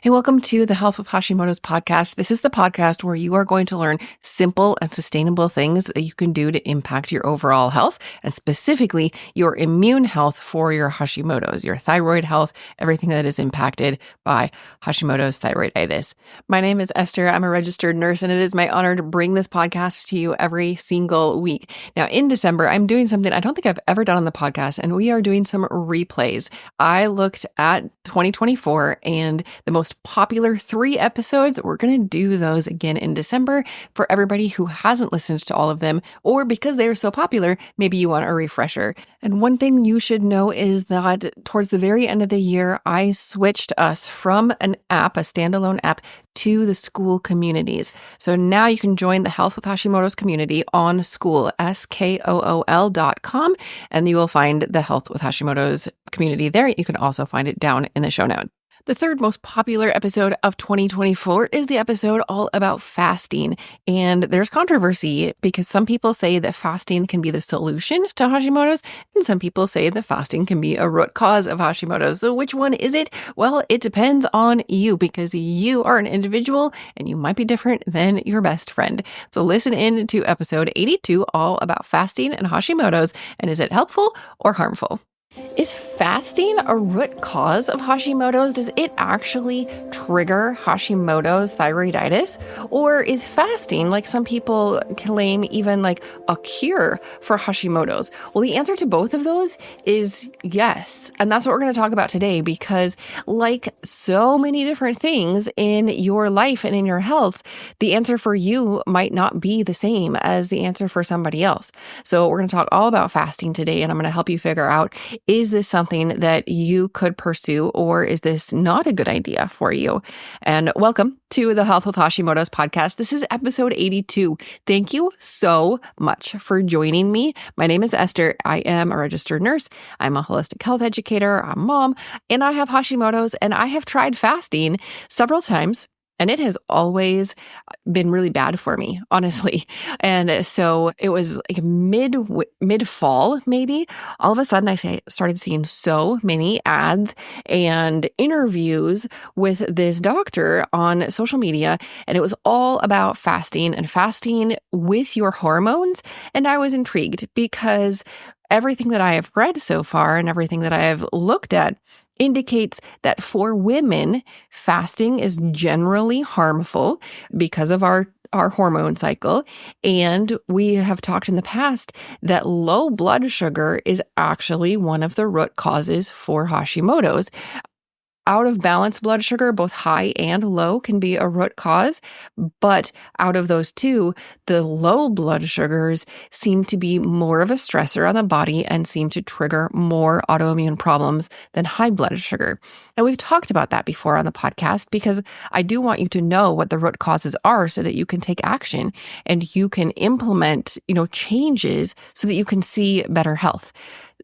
Hey, welcome to the Health with Hashimoto's podcast. This is the podcast where you are going to learn simple and sustainable things that you can do to impact your overall health, and specifically your immune health for your Hashimoto's, your thyroid health, everything that is impacted by Hashimoto's thyroiditis. My name is Esther. I'm a registered nurse, and it is my honor to bring this podcast to you every single week. Now, in December, I'm doing something I don't think I've ever done on the podcast, and we are doing some replays. I looked at 2024 and the most popular 3 episodes. We're going to do those again in December for everybody who hasn't listened to all of them, or because they are so popular, maybe you want a refresher. And one thing you should know is that towards the very end of the year, I switched us from an app, a standalone app, to the school communities. So now you can join the Health with Hashimoto's community on School, SKOOL.com, and you will find the Health with Hashimoto's community there. You can also find it down in the show notes. The third most popular episode of 2024 is the episode all about fasting. And there's controversy because some people say that fasting can be the solution to Hashimoto's, and some people say that fasting can be a root cause of Hashimoto's. So which one is it? Well, it depends on you because you are an individual and you might be different than your best friend. So listen in to episode 82, all about fasting and Hashimoto's, and is it helpful or harmful? Is fasting a root cause of Hashimoto's? Does it actually trigger Hashimoto's thyroiditis? Or is fasting, like some people claim, even like a cure for Hashimoto's? Well, the answer to both of those is yes. And that's what we're going to talk about today because like so many different things in your life and in your health, the answer for you might not be the same as the answer for somebody else. So we're going to talk all about fasting today, and I'm going to help you figure out, is this something that you could pursue, or is this not a good idea for you? And welcome to the Health with Hashimoto's podcast. This is episode 82. Thank you so much for joining me. My name is Esther. I am a registered nurse. I'm a holistic health educator. I'm a mom, and I have Hashimoto's, and I have tried fasting several times. And it has always been really bad for me, honestly. And so it was like mid-fall, maybe. All of a sudden, I started seeing so many ads and interviews with this doctor on social media. And it was all about fasting and fasting with your hormones. And I was intrigued because everything that I have read so far and everything that I have looked at indicates that for women, fasting is generally harmful because of our hormone cycle. And we have talked in the past that low blood sugar is actually one of the root causes for Hashimoto's. Out of balance blood sugar, both high and low, can be a root cause, but out of those two, the low blood sugars seem to be more of a stressor on the body and seem to trigger more autoimmune problems than high blood sugar. And we've talked about that before on the podcast because I do want you to know what the root causes are so that you can take action and you can implement, changes so that you can see better health.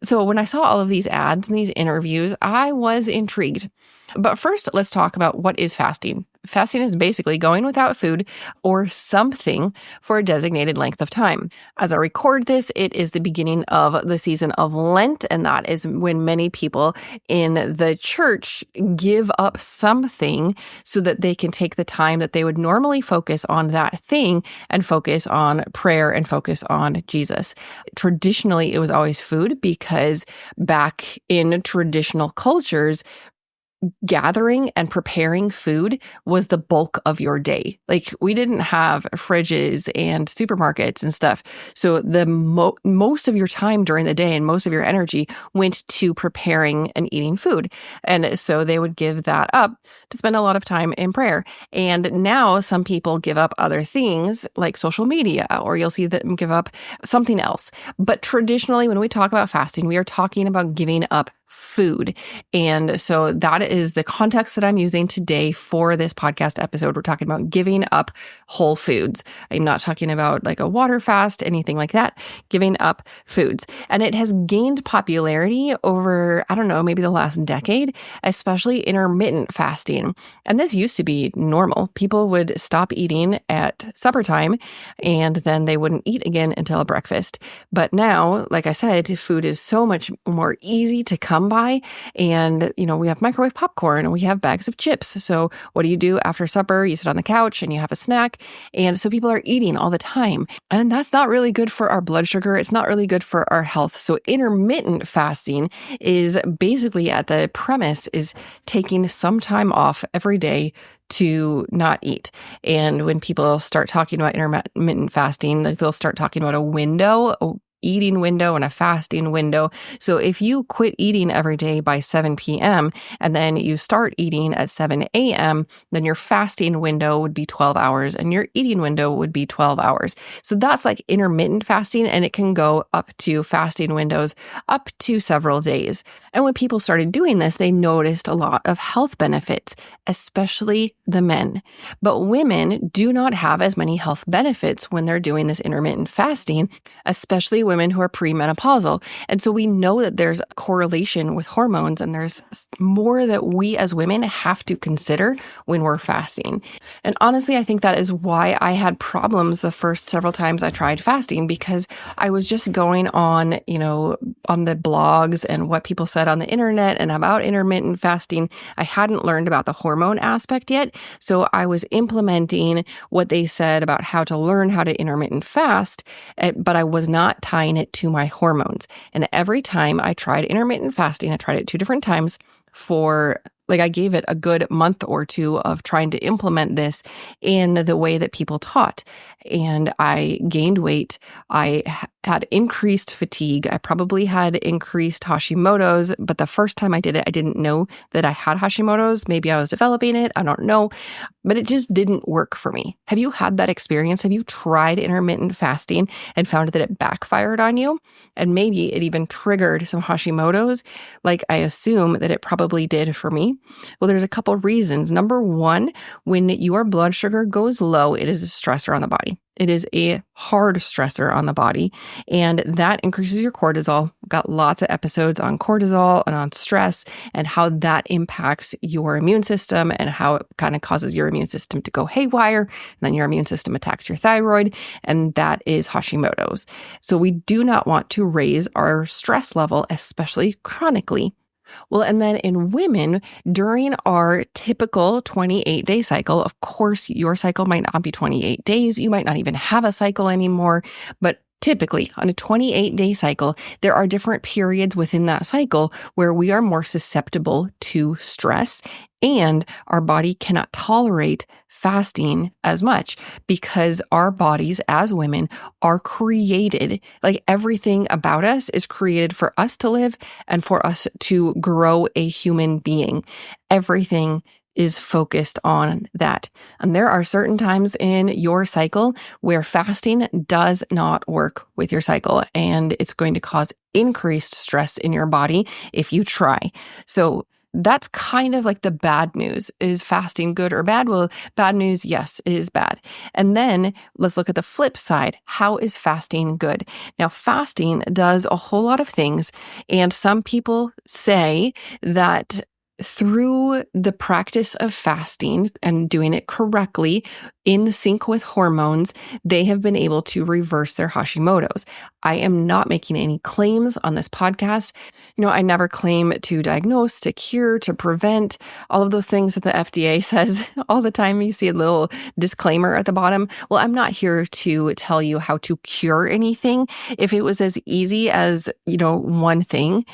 So when I saw all of these ads and these interviews, I was intrigued. But first, let's talk about what is fasting. Fasting is basically going without food or something for a designated length of time. As I record this, it is the beginning of the season of Lent, and that is when many people in the church give up something so that they can take the time that they would normally focus on that thing and focus on prayer and focus on Jesus. Traditionally, it was always food because back in traditional cultures, gathering and preparing food was the bulk of your day. Like we didn't have fridges and supermarkets and stuff. So the most of your time during the day and most of your energy went to preparing and eating food. And so they would give that up to spend a lot of time in prayer. And now some people give up other things like social media, or you'll see them give up something else. But traditionally, when we talk about fasting, we are talking about giving up food. And so that is the context that I'm using today for this podcast episode. We're talking about giving up whole foods. I'm not talking about like a water fast, anything like that, giving up foods. And it has gained popularity over, maybe the last decade, especially intermittent fasting. And this used to be normal. People would stop eating at supper time and then they wouldn't eat again until breakfast. But now, like I said, food is so much more easy to come come by and, we have microwave popcorn and we have bags of chips. So what do you do after supper? You sit on the couch and you have a snack. And so people are eating all the time. And that's not really good for our blood sugar. It's not really good for our health. So intermittent fasting is basically at the premise is taking some time off every day to not eat. And when people start talking about intermittent fasting, they'll start talking about a window, eating window and a fasting window. So if you quit eating every day by 7 p.m. and then you start eating at 7 a.m., then your fasting window would be 12 hours and your eating window would be 12 hours. So that's like intermittent fasting, and it can go up to fasting windows up to several days. And when people started doing this, they noticed a lot of health benefits, especially the men. But women do not have as many health benefits when they're doing this intermittent fasting, especially women who are premenopausal. And so we know that there's a correlation with hormones, and there's more that we as women have to consider when we're fasting. And honestly, I think that is why I had problems the first several times I tried fasting, because I was just going on, on the blogs and what people said on the internet and about intermittent fasting. I hadn't learned about the hormone aspect yet. So I was implementing what they said about how to learn how to intermittent fast, but I was not tying it to my hormones. And every time I tried intermittent fasting, I tried it 2 different times I gave it a good month or 2 of trying to implement this in the way that people taught. And I gained weight. I had increased fatigue. I probably had increased Hashimoto's, but the first time I did it, I didn't know that I had Hashimoto's. Maybe I was developing it. I don't know, but it just didn't work for me. Have you had that experience? Have you tried intermittent fasting and found that it backfired on you? And maybe it even triggered some Hashimoto's, like I assume that it probably did for me. Well, there's a couple reasons. Number one, when your blood sugar goes low, it is a stressor on the body. It is a hard stressor on the body, and that increases your cortisol. We've got lots of episodes on cortisol and on stress and how that impacts your immune system and how it kind of causes your immune system to go haywire. And then your immune system attacks your thyroid, and that is Hashimoto's. So we do not want to raise our stress level, especially chronically. Well, and then in women, during our typical 28-day cycle, of course, your cycle might not be 28 days. You might not even have a cycle anymore. But typically, on a 28-day cycle, there are different periods within that cycle where we are more susceptible to stress, and our body cannot tolerate fasting as much because our bodies as women are created, like everything about us is created for us to live and for us to grow a human being. Everything is focused on that. And there are certain times in your cycle where fasting does not work with your cycle, and it's going to cause increased stress in your body if you try. So that's kind of like the bad news. Is fasting good or bad? Well, bad news, yes, it is bad. And then let's look at the flip side. How is fasting good? Now, fasting does a whole lot of things, and some people say that through the practice of fasting and doing it correctly in sync with hormones, they have been able to reverse their Hashimoto's. I am not making any claims on this podcast. I never claim to diagnose, to cure, to prevent, all of those things that the FDA says all the time. You see a little disclaimer at the bottom. Well, I'm not here to tell you how to cure anything. If it was as easy as, one thing,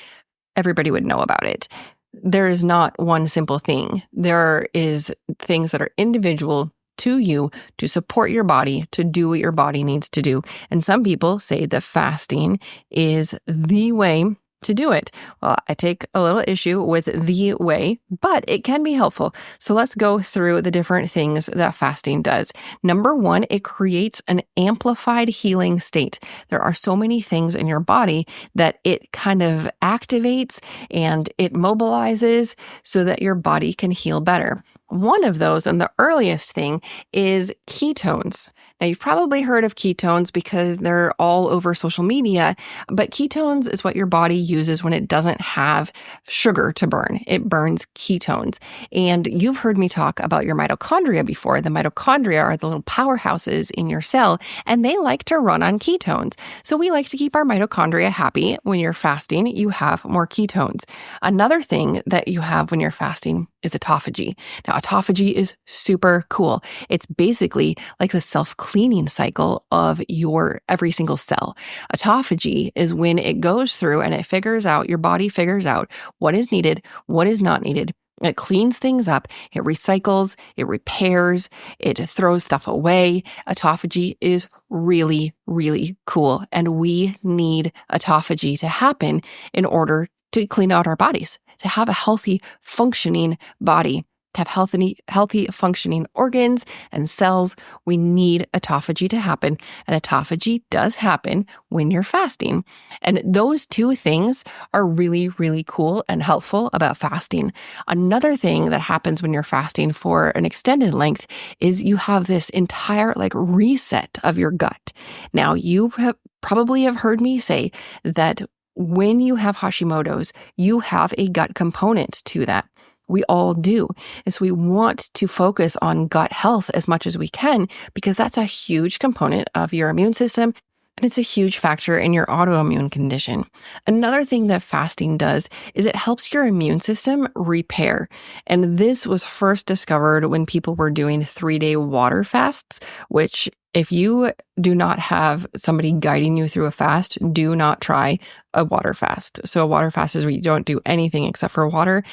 everybody would know about it. There is not one simple thing. There is things that are individual to you to support your body, to do what your body needs to do. And some people say that fasting is the way to do it. Well, I take a little issue with the way, but it can be helpful. So let's go through the different things that fasting does. Number one, it creates an amplified healing state. There are so many things in your body that it kind of activates and it mobilizes so that your body can heal better. One of those, and the earliest thing, is ketones. Now, you've probably heard of ketones because they're all over social media, but ketones is what your body uses when it doesn't have sugar to burn. It burns ketones. And you've heard me talk about your mitochondria before. The mitochondria are the little powerhouses in your cell, and they like to run on ketones. So we like to keep our mitochondria happy. When you're fasting, you have more ketones. Another thing that you have when you're fasting is autophagy. Now, autophagy is super cool. It's basically like the self-cleaning cycle of your every single cell. Autophagy is when it goes through and it figures out, your body figures out what is needed, what is not needed. It cleans things up, it recycles, it repairs, it throws stuff away. Autophagy is really, really cool. And we need autophagy to happen in order to clean out our bodies, to have a healthy, functioning body, to have healthy functioning organs and cells. We need autophagy to happen, and autophagy does happen when you're fasting. And those two things are really, really cool and helpful about fasting. Another thing that happens when you're fasting for an extended length is you have this entire reset of your gut. Now, you probably have heard me say that when you have Hashimoto's, you have a gut component to that. We all do. And so we want to focus on gut health as much as we can because that's a huge component of your immune system, and it's a huge factor in your autoimmune condition. Another thing that fasting does is it helps your immune system repair. And this was first discovered when people were doing 3-day water fasts, which if you do not have somebody guiding you through a fast, do not try a water fast. So a water fast is where you don't do anything except for water.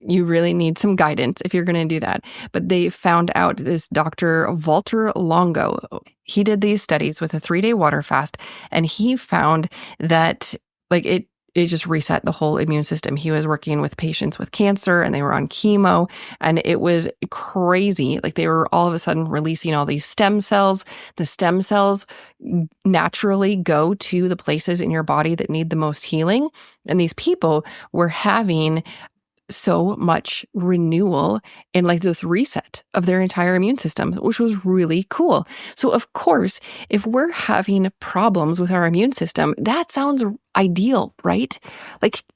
You really need some guidance if you're going to do that. But they found out, this Dr. Walter Longo, he did these studies with a 3-day water fast, and he found that it just reset the whole immune system. He was working with patients with cancer and they were on chemo, and it was crazy. They were all of a sudden releasing all these stem cells. The stem cells naturally go to the places in your body that need the most healing. And these people were having so much renewal and this reset of their entire immune system, which was really cool. So of course, if we're having problems with our immune system, that sounds ideal, right?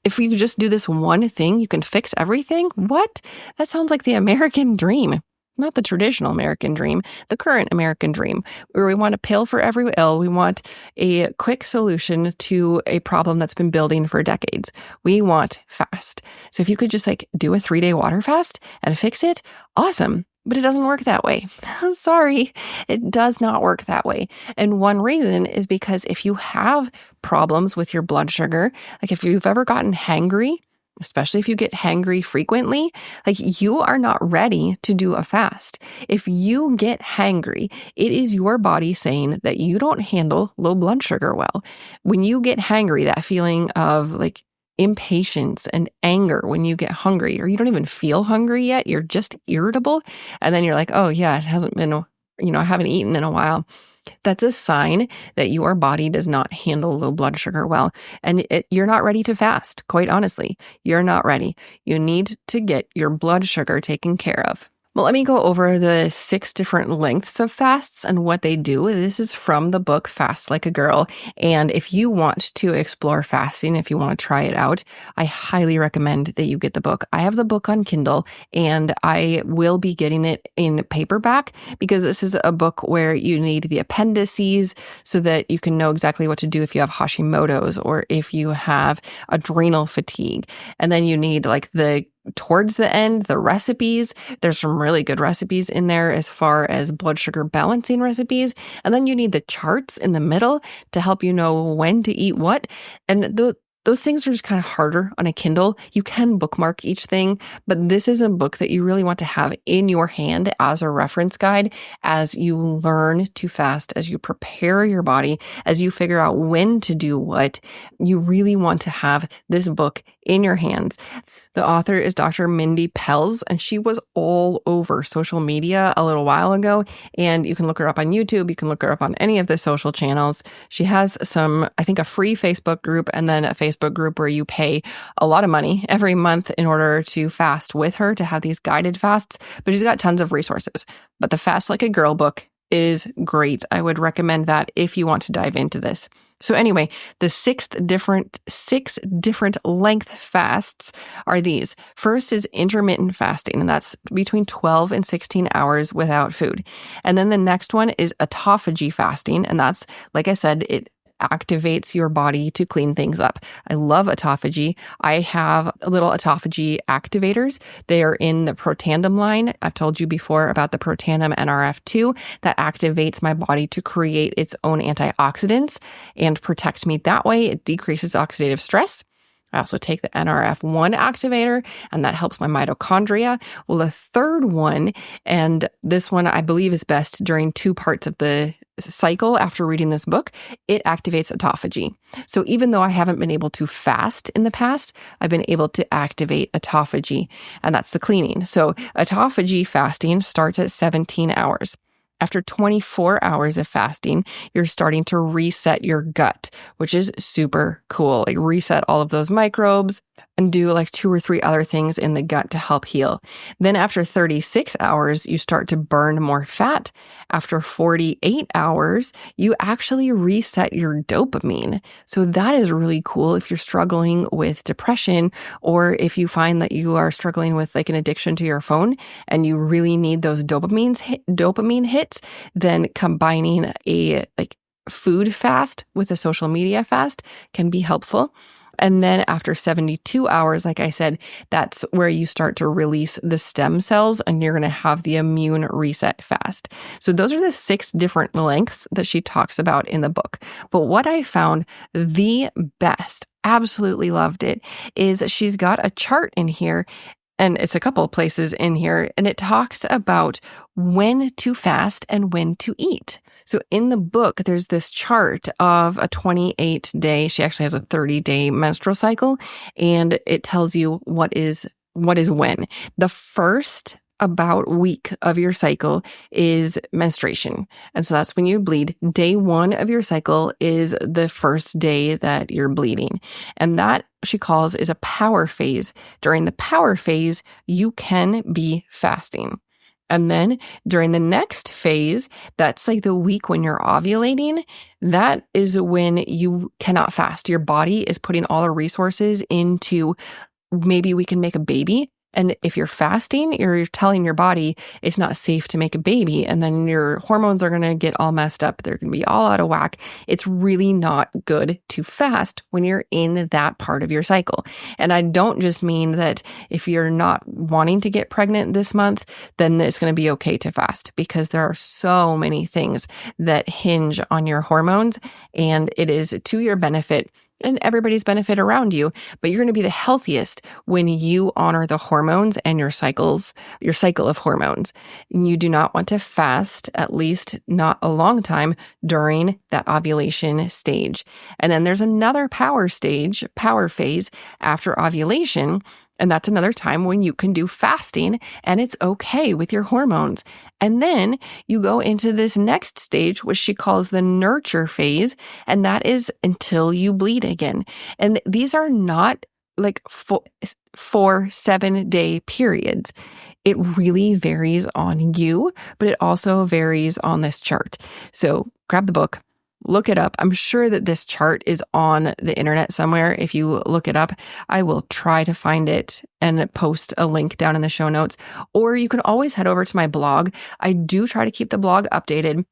If you just do this one thing, you can fix everything. What? That sounds like the American dream. Not the traditional American dream, the current American dream, where we want a pill for every ill. We want a quick solution to a problem that's been building for decades. We want fast. So if you could just do a 3-day water fast and fix it, awesome. But it doesn't work that way. Sorry, it does not work that way. And one reason is because if you have problems with your blood sugar, if you've ever gotten hangry, especially if you get hangry frequently, you are not ready to do a fast. If you get hangry, it is your body saying that you don't handle low blood sugar well. When you get hangry, that feeling of impatience and anger when you get hungry, or you don't even feel hungry yet, you're just irritable. And then you're oh yeah, it hasn't been, I haven't eaten in a while. That's a sign that your body does not handle low blood sugar well. And you're not ready to fast, quite honestly. You're not ready. You need to get your blood sugar taken care of. Well, let me go over the 6 different lengths of fasts and what they do. This is from the book Fast Like a Girl. And if you want to explore fasting, if you want to try it out, I highly recommend that you get the book. I have the book on Kindle, and I will be getting it in paperback because this is a book where you need the appendices so that you can know exactly what to do if you have Hashimoto's or if you have adrenal fatigue. And then you need towards the end, the recipes. There's some really good recipes in there as far as blood sugar balancing recipes. And then you need the charts in the middle to help you know when to eat what. And those things are just kind of harder on a Kindle. You can bookmark each thing, but this is a book that you really want to have in your hand as a reference guide as you learn to fast, as you prepare your body, as you figure out when to do what. You really want to have this book in your hands. The author is Dr. Mindy Pelz, and she was all over social media a little while ago. And you can look her up on YouTube. You can look her up on any of the social channels. She has I think a free Facebook group, and then a Facebook group where you pay a lot of money every month in order to fast with her, to have these guided fasts. But she's got tons of resources. But the Fast Like a Girl book is great. I would recommend that if you want to dive into this. So anyway, the six different length fasts are these. First is intermittent fasting, and that's between 12 and 16 hours without food. And then the next one is autophagy fasting, and that's, like I said, it activates your body to clean things up. I love autophagy. I have little autophagy activators. They are in the Protandim line. I've told you before about the Protandim NRF2 that activates my body to create its own antioxidants and protect me that way. It decreases oxidative stress. I also take the NRF1 activator, and that helps my mitochondria. Well, the third one, and this one I believe is best during 2 parts of the cycle after reading this book, it activates autophagy. So even though I haven't been able to fast in the past, I've been able to activate autophagy, and that's the cleaning. So autophagy fasting starts at 17 hours. After 24 hours of fasting, you're starting to reset your gut, which is super cool. Like reset all of those microbes and do like 2 or 3 other things in the gut to help heal. Then after 36 hours, you start to burn more fat. After 48 hours, you actually reset your dopamine. So that is really cool if you're struggling with depression, or if you find that you are struggling with like an addiction to your phone and you really need those dopamine hits, then combining a like food fast with a social media fast can be helpful. And then after 72 hours, like I said, that's where you start to release the stem cells, and you're going to have the immune reset fast. So those are the 6 different lengths that she talks about in the book. But what I found the best, absolutely loved it, is she's got a chart in here, and it's a couple of places in here, and it talks about when to fast and when to eat. So in the book, there's this chart of a 28-day, she actually has a 30-day menstrual cycle, and it tells you what is when. The first about week of your cycle is menstruation. And so that's when you bleed. Day 1 of your cycle is the first day that you're bleeding. And that she calls is a power phase. During the power phase, you can be fasting. And then during the next phase, that's like the week when you're ovulating, that is when you cannot fast. Your body is putting all the resources into maybe we can make a baby. And if you're fasting, you're telling your body it's not safe to make a baby. And then your hormones are going to get all messed up. They're going to be all out of whack. It's really not good to fast when you're in that part of your cycle. And I don't just mean that if you're not wanting to get pregnant this month, then it's going to be okay to fast, because there are so many things that hinge on your hormones, and it is to your benefit and everybody's benefit around you, but you're going to be the healthiest when you honor the hormones and your cycle of hormones. You do not want to fast, at least not a long time, during that ovulation stage. And then there's another power phase after ovulation. And that's another time when you can do fasting and it's okay with your hormones. And then you go into this next stage, which she calls the nurture phase. And that is until you bleed again. And these are not like 7-day periods. It really varies on you, but it also varies on this chart. So grab the book. Look it up. I'm sure that this chart is on the internet somewhere. If you look it up, I will try to find it and post a link down in the show notes. Or you can always head over to my blog. I do try to keep the blog updated,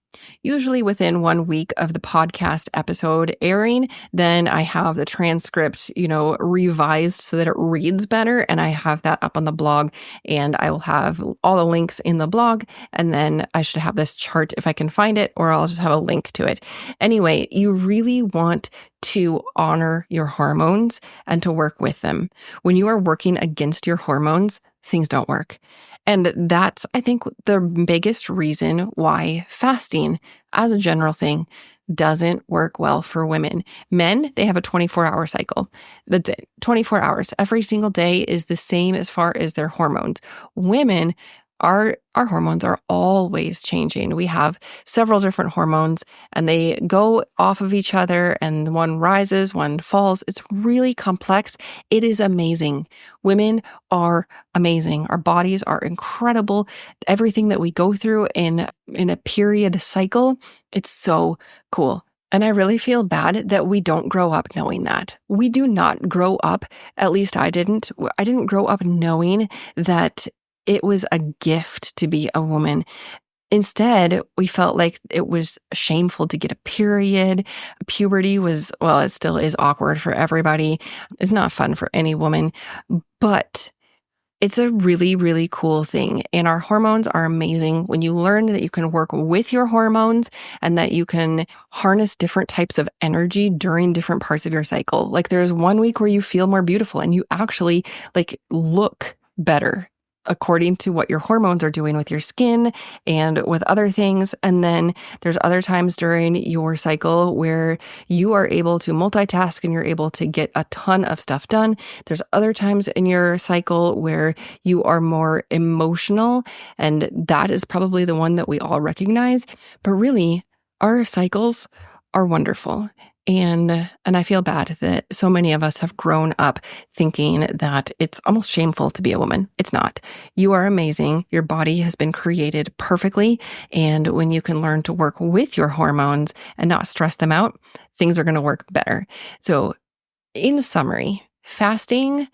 usually within 1 week of the podcast episode airing. Then I have the transcript, revised so that it reads better. And I have that up on the blog, and I will have all the links in the blog. And then I should have this chart if I can find it, or I'll just have a link to it. Anyway, you really want to honor your hormones and to work with them. When you are working against your hormones, things don't work. And that's, I think, the biggest reason why fasting, as a general thing, doesn't work well for women. Men, they have a 24-hour cycle. That's it, 24 hours. Every single day is the same as far as their hormones. Women, our hormones are always changing. We have several different hormones and they go off of each other and one rises, one falls. It's really complex. It is amazing. Women are amazing. Our bodies are incredible. Everything that we go through in a period cycle, it's so cool. And I really feel bad that we don't grow up knowing that. We do not grow up, at least I didn't. I didn't grow up knowing that it was a gift to be a woman. Instead, we felt like it was shameful to get a period. Puberty was, well, it still is awkward for everybody. It's not fun for any woman, but it's a really, really cool thing. And our hormones are amazing. When you learn that you can work with your hormones and that you can harness different types of energy during different parts of your cycle. Like there's one week where you feel more beautiful and you actually like look better according to what your hormones are doing with your skin and with other things. And then there's other times during your cycle where you are able to multitask and you're able to get a ton of stuff done. There's other times in your cycle where you are more emotional, and that is probably the one that we all recognize. But really, our cycles are wonderful. And I feel bad that so many of us have grown up thinking that it's almost shameful to be a woman. It's not. You are amazing. Your body has been created perfectly. And when you can learn to work with your hormones and not stress them out, things are going to work better. So in summary, fasting,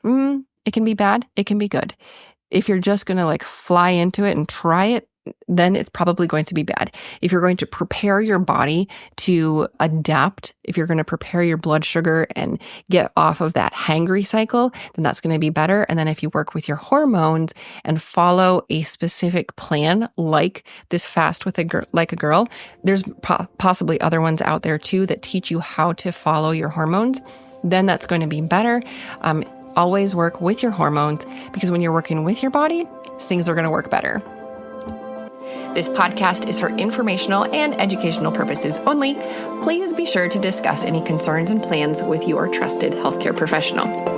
it can be bad. It can be good. If you're just going to like fly into it and try it, then it's probably going to be bad. If you're going to prepare your body to adapt, if you're going to prepare your blood sugar and get off of that hangry cycle, then that's going to be better. And then if you work with your hormones and follow a specific plan, like this fast with a girl, there's possibly other ones out there too that teach you how to follow your hormones, then that's going to be better. Always work with your hormones, because when you're working with your body, things are going to work better. This podcast is for informational and educational purposes only. Please be sure to discuss any concerns and plans with your trusted healthcare professional.